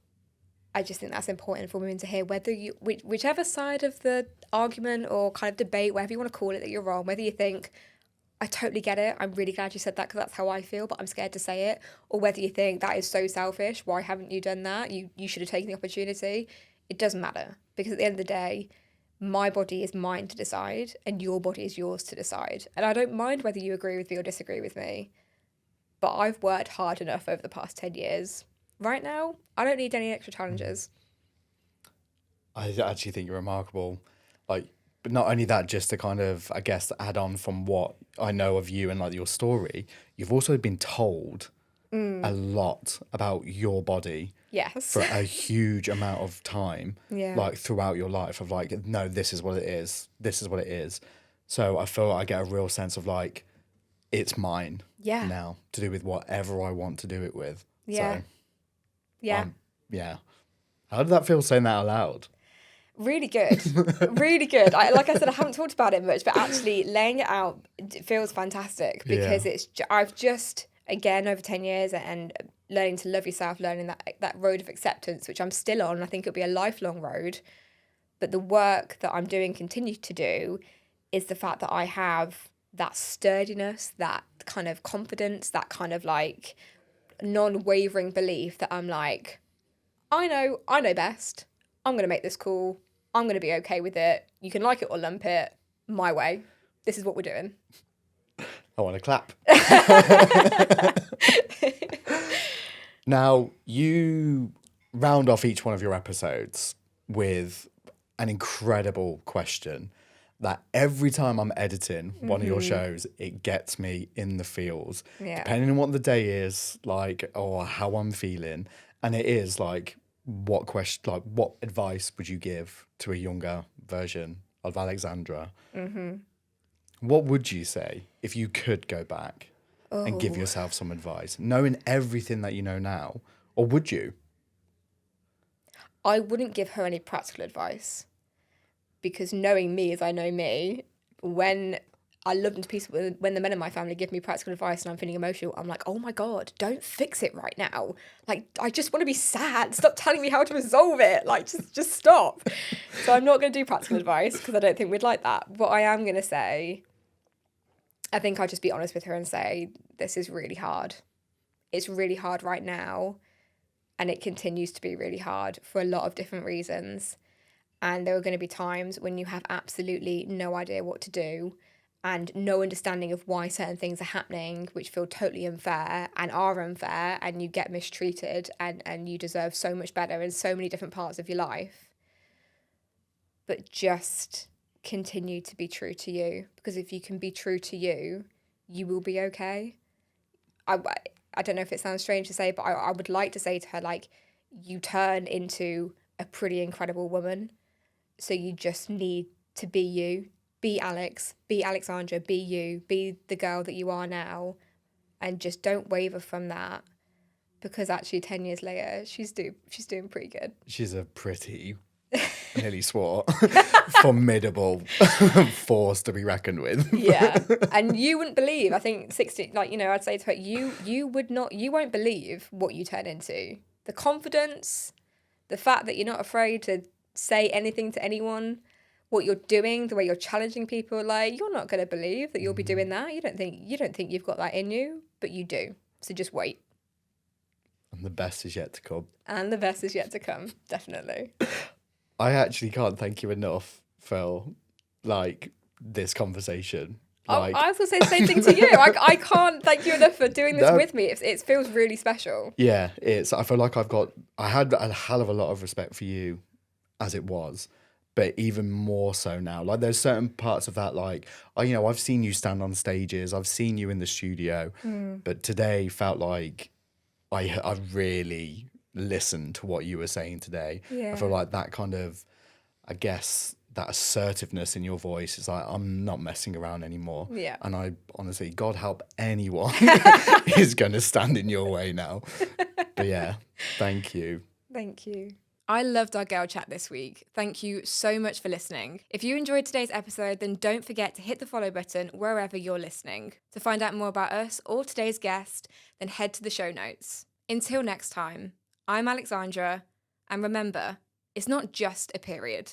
I just think that's important for women to hear, whether you, whichever side of the argument or kind of debate, whatever you want to call it, that you're wrong, whether you think, I totally get it, I'm really glad you said that because that's how I feel, but I'm scared to say it, or whether you think that is so selfish, why haven't you done that? You should have taken the opportunity. It doesn't matter, because at the end of the day, my body is mine to decide and your body is yours to decide. And I don't mind whether you agree with me or disagree with me, but I've worked hard enough over the past 10 years. Right now, I don't need any extra challenges. I actually think you're remarkable. Like, but not only that, just to kind of, I guess, add on from what I know of you and like your story, you've also been told a lot about your body. Yes. For a huge amount of time, Yeah. like throughout your life, of like, no, this is what it is. This is what it is. So I feel I get a real sense of like, it's mine now to do with whatever I want to do it with. Yeah. So, Yeah. Yeah. How did that feel saying that out loud? Really good. Really good. Like I said, I haven't talked about it much, but actually laying it out feels fantastic because I've just, again, over 10 years and learning to love yourself, learning that road of acceptance, which I'm still on. I think it'll be a lifelong road. But the work that I'm doing, continue to do, is the fact that I have that sturdiness, that kind of confidence, that kind of like non-wavering belief that I'm like, I know best. I'm going to make this cool. I'm going to be okay with it. You can like it or lump it my way. This is what we're doing. I want to clap. Now, you round off each one of your episodes with an incredible question that every time I'm editing one of your shows, it gets me in the feels. Yeah. Depending on what the day is, like, or how I'm feeling. And it is like, what advice would you give to a younger version of Alexandra? What would you say if you could go back and give yourself some advice, knowing everything that you know now? Or would you? I wouldn't give her any practical advice, because knowing me as I know me, when I love them to pieces, when the men in my family give me practical advice and I'm feeling emotional, I'm like, oh my God, don't fix it right now. Like, I just want to be sad. Stop telling me how to resolve it. Like, just stop. So I'm not going to do practical advice because I don't think we'd like that. What I am going to say, I think I'll just be honest with her and say, this is really hard. It's really hard right now. And it continues to be really hard for a lot of different reasons. And there are going to be times when you have absolutely no idea what to do and no understanding of why certain things are happening, which feel totally unfair and are unfair, and you get mistreated and you deserve so much better in so many different parts of your life. But just continue to be true to you, because if you can be true to you, you will be okay. I don't know if it sounds strange to say, but I would like to say to her, like, you turn into a pretty incredible woman. So you just need to be you. Be Alex, be Alexandra, be you, be the girl that you are now. And just don't waver from that. Because actually 10 years later, she's doing pretty good. She's a pretty, I nearly swore, formidable force to be reckoned with. Yeah. And you wouldn't believe, I think 60, like, you know, I'd say to her, you won't believe what you turn into. The confidence, the fact that you're not afraid to say anything to anyone, what you're doing, the way you're challenging people, like, you're not going to believe that you'll be doing that. You don't think you've got that in you, but you do. So just wait. And the best is yet to come. And the best is yet to come, definitely. I actually can't thank you enough for, like, this conversation. Like, I was going to say the same thing to you. I can't thank you enough for doing this with me. It feels really special. Yeah, I feel like I had a hell of a lot of respect for you as it was, but even more so now. Like, there's certain parts of that, like, you know, I've seen you stand on stages, I've seen you in the studio, but today felt like I really listened to what you were saying today. Yeah. I feel like that kind of, I guess, that assertiveness in your voice is like, I'm not messing around anymore. Yeah. And I honestly, God help anyone is going to stand in your way now. But yeah, thank you. Thank you. I loved our girl chat this week. Thank you so much for listening. If you enjoyed today's episode, then don't forget to hit the follow button wherever you're listening. To find out more about us or today's guest, then head to the show notes. Until next time, I'm Alexandra, and remember, it's not just a period.